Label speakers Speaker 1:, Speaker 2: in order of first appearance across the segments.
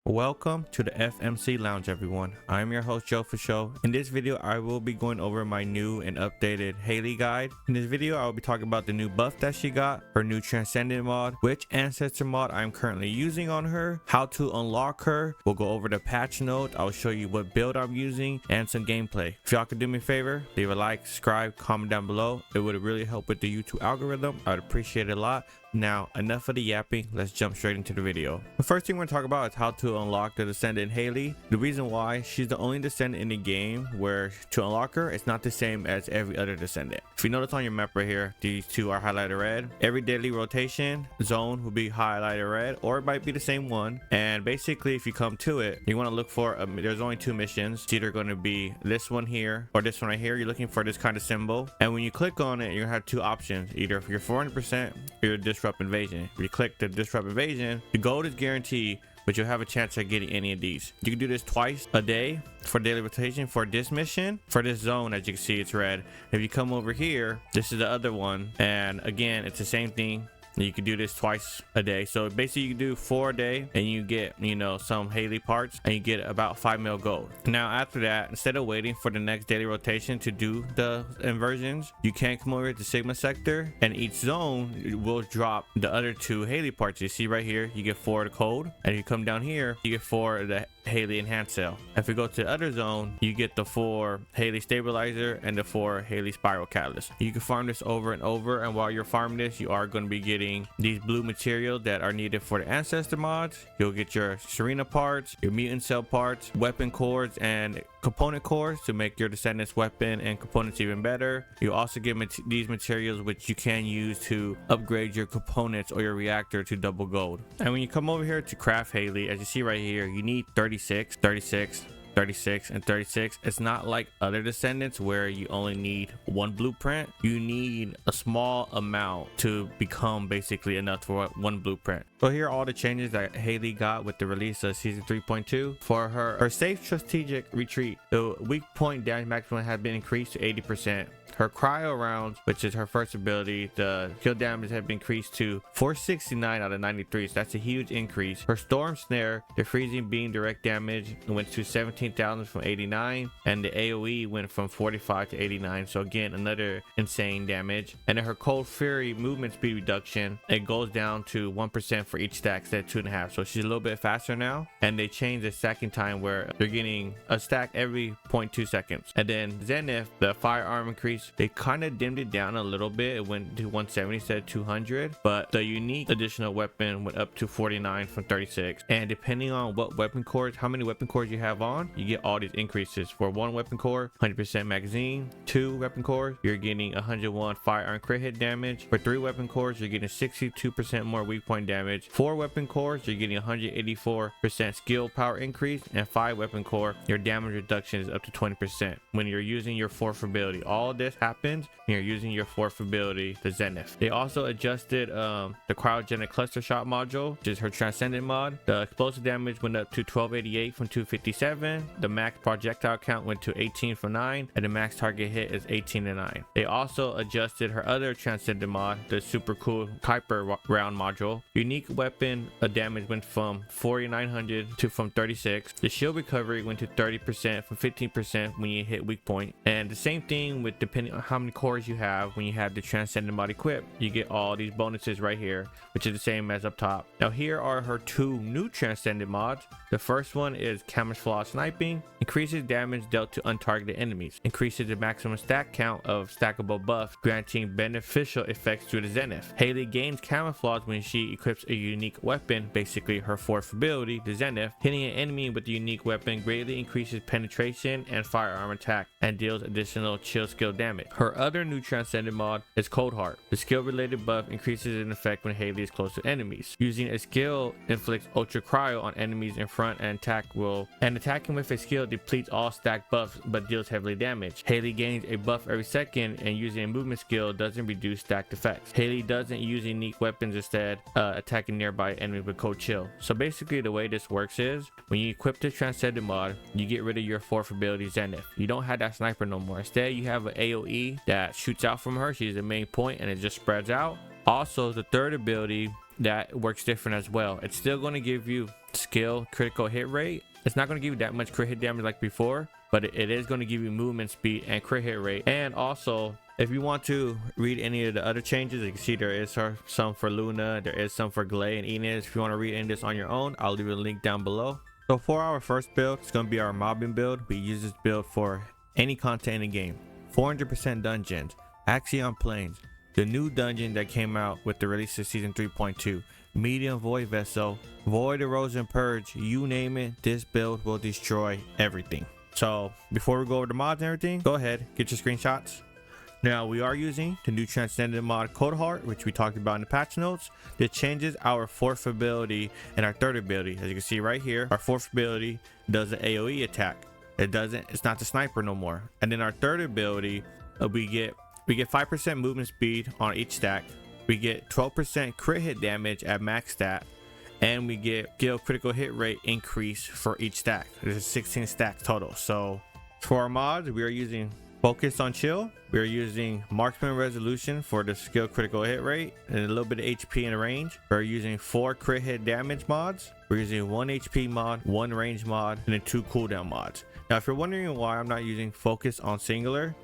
Speaker 1: Welcome to the FMC Lounge, everyone. I'm your host, Joe for Show. In this video, I will be going over my new and updated Hailey guide. In this video, I will be talking about the new buff that she got, her new Descendant mod, which ancestor mod I'm currently using on her, how to unlock her. We'll go over the patch notes. I'll show you what build I'm using and some gameplay. If y'all could do me a favor, leave a like, subscribe, comment down below. It would really help with the YouTube algorithm. I would appreciate it a lot. Now, enough of the yapping, let's jump straight into the video. The first thing we're going to talk about is how to unlock the Descendant Hailey. The reason why, she's the only Descendant in the game where to unlock her, it's not the same as every other Descendant. If you notice on your map right here, these two are highlighted red. Every daily rotation zone will be highlighted red, or it might be the same one. And basically, if you come to it, you want to look for, there's only two missions. It's either going to be this one here or this one right here. You're looking for this kind of symbol. And when you click on it, you're going to have two options. Either if you're 400% or you're Disrupt Invasion. If you click the Disrupt Invasion, the gold is guaranteed, but you'll have a chance of getting any of these. You can do this twice a day for daily rotation for this mission. For this zone, as you can see, it's red. If you come over here, this is the other one, and again, it's the same thing. You can do this twice a day. So basically you can do 4 a day and you get, some Hailey parts and you get about 5 mil gold. Now after that, instead of waiting for the next daily rotation to do the inversions, you can come over to Sigma sector, and each zone will drop the other 2 Hailey parts. You see right here, you get 4 of the code, and if you come down here, you get 4 of the Hailey enhanced cell. If we go to the other zone, you get the 4 Hailey stabilizer and the 4 Hailey spiral catalyst. You can farm this over and over, and while you're farming this, you are going to be getting these blue materials that are needed for the ancestor mods. You'll get your Serena parts, your mutant cell parts, weapon cores, and component cores to make your Descendant's weapon and components even better. You also get these materials which you can use to upgrade your components or your reactor to double gold. And when you come over here to craft Hailey, as you see right here, you need 36, 36, 36 and 36. It's not like other Descendants where you only need 1 blueprint. You need a small amount to become basically enough for 1 blueprint. So here are all the changes that Hailey got with the release of season 3.2. For her safe strategic retreat, the weak point damage maximum has been increased to 80%. Her cryo rounds, which is her first ability, the kill damage has been increased to 469 out of 93, so that's a huge increase. Her storm snare, the freezing beam direct damage went to 17,000 from 89, and the AoE went from 45 to 89, so again another insane damage. And then her cold fury movement speed reduction, it goes down to 1% for each stack instead of 2.5, so she's a little bit faster now. And they changed the stacking time where they're getting a stack every 0.2 seconds. And then Zenith, the firearm increase, they kind of dimmed it down a little bit. It went to 170 instead of 200, but the unique additional weapon went up to 49 from 36. And depending on what weapon cores, how many weapon cores you have on, you get all these increases. For 1 weapon core, 100% magazine. 2 weapon cores, you're getting 101 firearm crit hit damage. For 3 weapon cores, you're getting 62% more weak point damage. 4 weapon cores, you're getting 184% skill power increase, and 5 weapon core, your damage reduction is up to 20% when you're using your 4th ability. All this happens when you're using your 4th ability, the Zenith. They also adjusted the cryogenic cluster shot module, which is her Descendant mod. The explosive damage went up to 1288 from 257. The max projectile count went to 18 from 9, and the max target hit is 18 to 9. They also adjusted her other Descendant mod, the super cool Kuiper round module. Unique weapon damage went from 4900 to from 36. The shield recovery went to 30% from 15% when you hit weak point. And the same thing with depending on how many cores you have. When you have the Descendant mod equipped, you get all these bonuses right here, which is the same as up top. Now here are her 2 new Descendant mods. The first one is camouflage sniping, increases damage dealt to untargeted enemies, increases the maximum stack count of stackable buffs, granting beneficial effects to the Zenith. Hailey gains camouflage when she equips a unique weapon, basically her 4th ability, the Zenith. Hitting an enemy with the unique weapon greatly increases penetration and firearm attack and deals additional chill skill damage. Her other new Descendant mod is Cold Heart. The skill related buff increases in effect when Hailey is close to enemies. Using a skill inflicts ultra cryo on enemies in front, and attacking with a skill depletes all stack buffs but deals heavily damage. Hailey gains a buff every second, and using a movement skill doesn't reduce stacked effects. Hailey doesn't use unique weapons, instead attacking nearby enemies with cold chill. So basically the way this works is when you equip the Descendant mod, you get rid of your 4th ability Zenith. You don't have that sniper no more. Instead you have an AoE that shoots out from her. She's the main point and it just spreads out. Also, the 3rd ability that works different as well. It's still going to give you skill critical hit rate. It's not going to give you that much crit hit damage like before, but it is going to give you movement speed and crit hit rate. And also, if you want to read any of the other changes, you can see there is some for Luna, there is some for Glay and Enos. If you want to read any of this on your own, I'll leave a link down below. So for our first build, it's going to be our mobbing build. We use this build for any content in the game. 400% dungeons, Axion Plains, the new dungeon that came out with the release of season 3.2, medium void vessel, void erosion purge, you name it, this build will destroy everything. So before we go over the mods and everything, go ahead, get your screenshots. Now we are using the new Transcendent mod Cold Heart, which we talked about in the patch notes. This changes our fourth ability and our third ability. As you can see right here, our fourth ability does an AoE attack. It's not the sniper no more. And then our third ability, we get 5% movement speed on each stack. We get 12% crit hit damage at max stat, and we get skill critical hit rate increase for each stack. There's 16 stacks total. So for our mods, we are using Focus on Chill. We are using Marksman Resolution for the skill critical hit rate and a little bit of HP and range. We're using 4 crit hit damage mods. We're using 1 HP mod, 1 range mod, and then 2 cooldown mods. Now, if you're wondering why I'm not using Focus on Singular,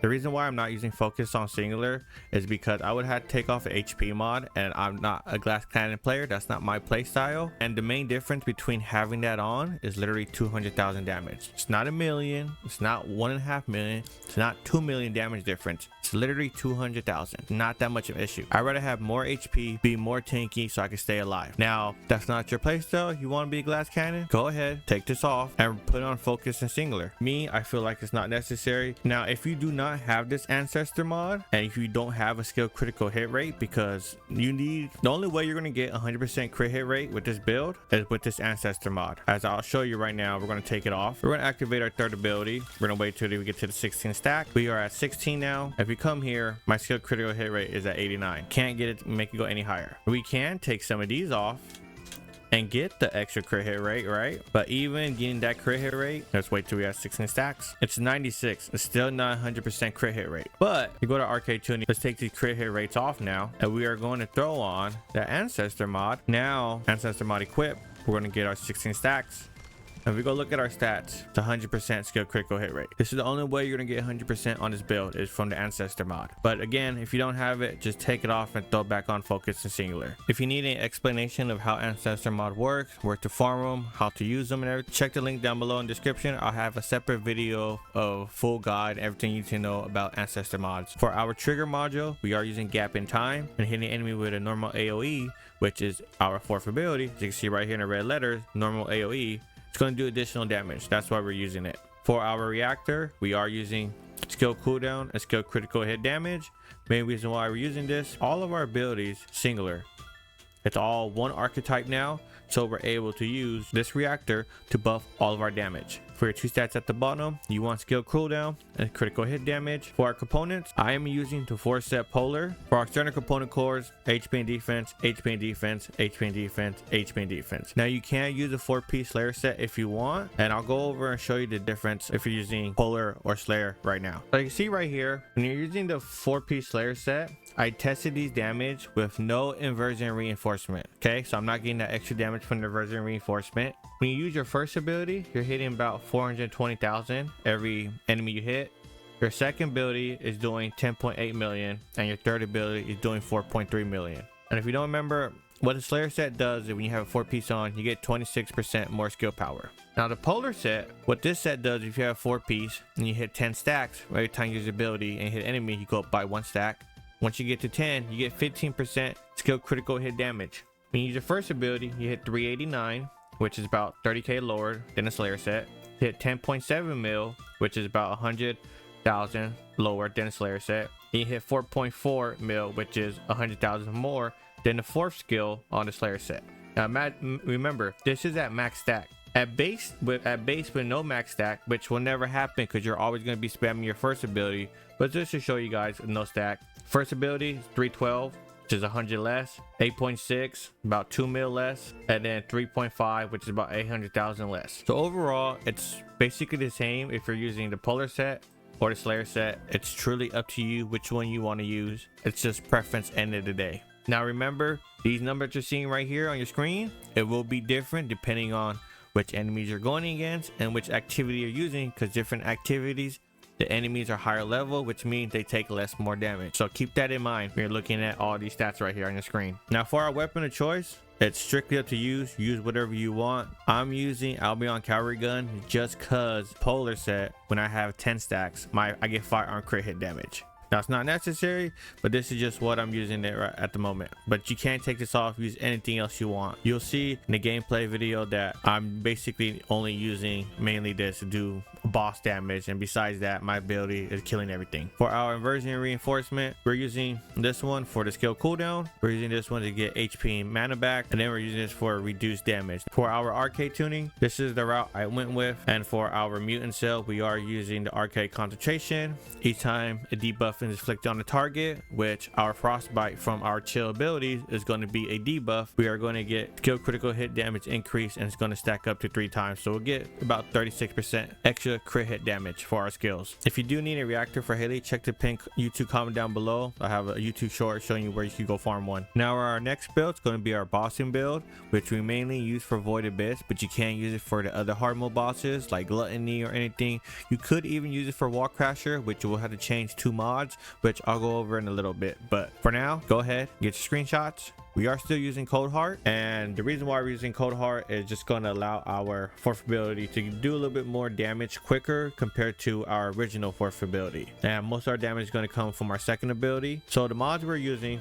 Speaker 1: the reason why I'm not using Focus on Singular is because I would have to take off an HP mod, and I'm not a glass cannon player. That's not my play style. And the main difference between having that on is literally 200,000 damage. It's not a million. It's not 1.5 million. It's not 2 million damage difference. It's literally 200,000. Not that much of an issue. I'd rather have more HP, be more tanky so I can stay alive. Now, if that's not your playstyle, you want to be a glass cannon, go ahead, take this off and put on Focus and Singular. Me, I feel like it's not necessary. Now, if you do not have this ancestor mod, and if you don't have a skill critical hit rate, because the only way you're going to get 100% crit hit rate with this build is with this ancestor mod. As I'll show you right now, we're going to take it off. We're going to activate our third ability. We're going to wait till we get to the 16 stack. We are at 16 now. If you come here, my skill critical hit rate is at 89. Can't get it, make it go any higher. We can take some of these off and get the extra crit hit rate, right? But even getting that crit hit rate, let's wait till we have 16 stacks. It's 96. It's still not 100% crit hit rate. But you go to arcade tuning, let's take these crit hit rates off now, and we are going to throw on the ancestor mod. Now, ancestor mod equip, we're going to get our 16 stacks. If we go look at our stats, it's 100% skill critical hit rate. This is the only way you're gonna get 100% on this build is from the ancestor mod. But again, if you don't have it, just take it off and throw it back on Focus and Singular. If you need an explanation of how ancestor mod works, where to farm them, how to use them and everything, check the link down below in the description. I'll have a separate video of full guide, everything you need to know about ancestor mods. For our trigger module, we are using Gap in Time and hitting the enemy with a normal AoE, which is our fourth ability. As you can see right here in the red letters, normal AoE. It's going to do additional damage. That's why we're using it. For our reactor, we are using skill cooldown and skill critical hit damage. Main reason why we're using this, all of our abilities singular. It's all one archetype now, so we're able to use this reactor to buff all of our damage. For your 2 stats at the bottom, you want skill cooldown and critical hit damage. For our components, I am using the 4-set polar. For our standard component cores, HP and defense, HP and defense, HP and defense, HP and defense. Now you can use a 4-piece Slayer set if you want, and I'll go over and show you the difference if you're using polar or Slayer right now. So you can see right here, when you're using the 4-piece Slayer set, I tested these damage with no inversion reinforcement. Okay, so I'm not getting that extra damage from the inversion reinforcement. When you use your first ability, you're hitting about 420,000 every enemy you hit. Your second ability is doing 10.8 million, and your third ability is doing 4.3 million. And if you don't remember, what the Slayer set does is when you have a 4-piece on, you get 26% more skill power. Now the polar set, what this set does, if you have a 4-piece and you hit 10 stacks, every time you use ability and hit enemy, you go up by 1 stack. Once you get to 10, you get 15% skill critical hit damage. When you use your first ability, you hit 389, which is about 30k lower than the Slayer set. You hit 10.7 mil, which is about 100,000 lower than the Slayer set. And you hit 4.4 mil, which is 100,000 more than the fourth skill on the Slayer set. Now remember, this is at max stack. At base with no max stack, which will never happen because you're always going to be spamming your first ability. But just to show you guys, no stack. First ability is 312, which is 100 less. 8.6, about 2 mil less. And then 3.5, which is about 800,000 less. So overall, it's basically the same if you're using the polar set or the Slayer set. It's truly up to you which one you want to use. It's just preference end of the day. Now remember, these numbers you're seeing right here on your screen, it will be different depending on which enemies you're going against and which activity you're using, because different activities, the enemies are higher level, which means they take more damage. So keep that in mind when you're looking at all these stats right here on your screen. Now for our weapon of choice, it's strictly up to you. Use whatever you want. I'm using Albion Cavalry Gun just cause Polar set, when I have 10 stacks, I get firearm crit hit damage. Now it's not necessary, but this is just what I'm using it right at the moment. But you can't take this off, use anything else you want. You'll see in the gameplay video that I'm basically only using mainly this to do boss damage, and besides that my ability is killing everything. For our inversion reinforcement, we're using this one for the skill cooldown, we're using this one to get HP and mana back, and then we're using this for reduced damage. For our arcade tuning, this is the route I went with, and for our mutant cell, we are using the arcade concentration. Each time a debuff is inflicted on the target, which our frostbite from our chill abilities is going to be a debuff, we are going to get skill critical hit damage increase, and it's going to stack up to 3 times, so we'll get about 36% extra crit hit damage for our skills. If you do need a reactor for Hailey, check the pinned YouTube comment down below. I have a YouTube short showing you where you can go farm one. Now our next build is going to be our bossing build, which we mainly use for Void Abyss, but you can use it for the other hard mode bosses like Gluttony or anything. You could even use it for Wall Crasher, which will have to change 2 mods, which I'll go over in a little bit. But for now, go ahead, get your screenshots. We are still using Cold Heart, and the reason why we're using Cold Heart is just going to allow our fourth ability to do a little bit more damage quicker compared to our original fourth ability, and most of our damage is going to come from our second ability. So the mods we're using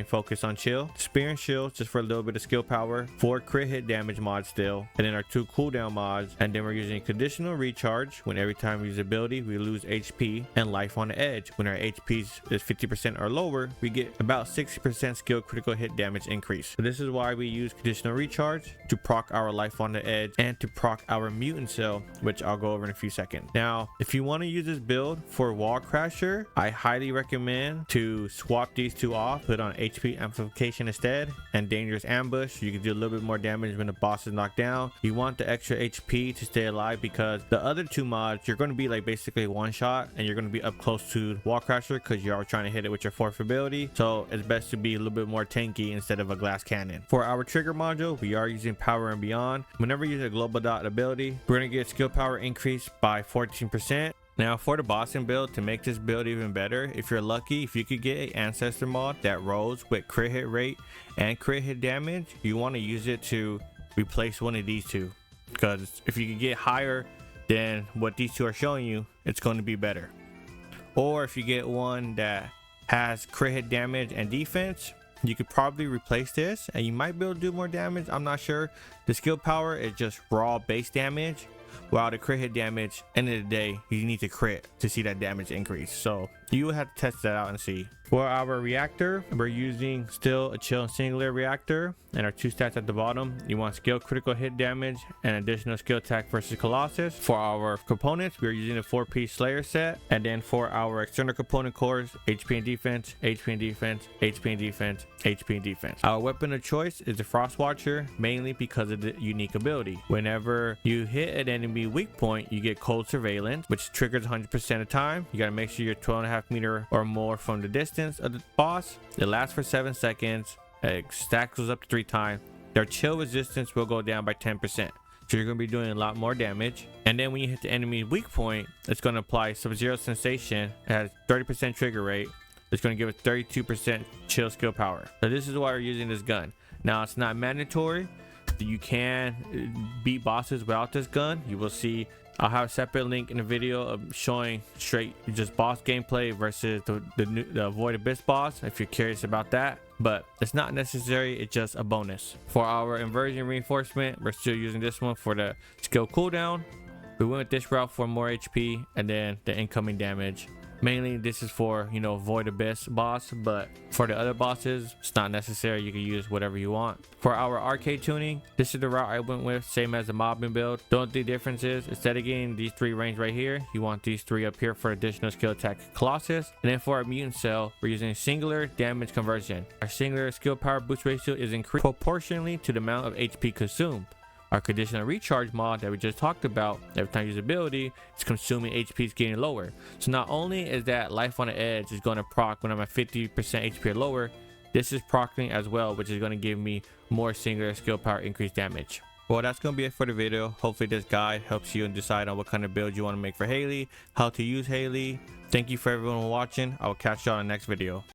Speaker 1: Focus on Chill, Spear and Shield just for a little bit of skill power, 4 crit hit damage mods still, and then our 2 cooldown mods, and then we're using Conditional Recharge. When every time we use ability we lose HP, and Life on the Edge. When our HP is 50% or lower, we get about 60% skill critical hit damage increase. So this is why we use Conditional Recharge, to proc our Life on the Edge and to proc our mutant cell, which I'll go over in a few seconds. Now if you want to use this build for Wall Crasher, I highly recommend to swap these 2 off, put on HP amplification instead and Dangerous Ambush. You can do a little bit more damage when the boss is knocked down. You want the extra HP to stay alive, because the other 2 mods you're going to be like basically one shot, and you're going to be up close to Wall Crasher because you're trying to hit it with your fourth ability. So it's best to be a little bit more tanky instead of a glass cannon. For our trigger module, we are using Power and Beyond. Whenever you use a global dot ability, we're going to get skill power increased by 14%. Now for the bossing build, to make this build even better, if you're lucky, if you could get an ancestor mod that rolls with crit hit rate and crit hit damage, you want to use it to replace one of these 2, because if you can get higher than what these 2 are showing you, it's going to be better. Or if you get one that has crit hit damage and defense, you could probably replace this and you might be able to do more damage. I'm not sure. The skill power is just raw base damage, while the crit hit damage, end of the day, you need to crit to see that damage increase. So you will have to test that out and see. For our reactor, we're using still a chill singular reactor, and our 2 stats at the bottom, you want skill critical hit damage and additional skill attack versus Colossus. For our components, we're using a 4-piece Slayer set, and then for our external component cores, HP and defense, HP and defense, HP and defense, HP and defense. Our weapon of choice is the Frost Watcher, mainly because of the unique ability. Whenever you hit an enemy weak point, you get cold surveillance, which triggers 100% of the time. You got to make sure you're 12.5 meters or more from the distance of the boss. It lasts for 7 seconds. It stacks goes up to 3 times. Their chill resistance will go down by 10%. So you're going to be doing a lot more damage. And then when you hit the enemy's weak point, it's going to apply Sub-Zero Sensation. It has 30% trigger rate. It's going to give it 32% chill skill power. So this is why we're using this gun. Now it's not mandatory. You can beat bosses without this gun. You will see, I'll have a separate link in the video of showing straight just boss gameplay versus the Void Abyss boss, if you're curious about that. But it's not necessary, it's just a bonus. For our inversion reinforcement, we're still using this one for the skill cooldown. We went with this route for more HP and then the incoming damage. Mainly this is for, you know, Void Abyss boss, but for the other bosses it's not necessary. You can use whatever you want. For our arcade tuning, this is the route I went with, same as the mobbing build. The only difference is, instead of getting these 3 range right here, you want these 3 up here for additional skill attack Colossus. And then for our mutant cell, we're using singular damage conversion. Our singular skill power boost ratio is increased proportionally to the amount of HP consumed. Our Conditional Recharge mod that we just talked about, every time you use ability, it's consuming HP is getting lower. So not only is that Life on the Edge is going to proc when I'm at 50% HP or lower, this is proccing as well, which is going to give me more singular skill power increased damage. Well, that's going to be it for the video. Hopefully this guide helps you decide on what kind of build you want to make for Hailey, how to use Hailey. Thank you for everyone watching. I will catch you on the next video.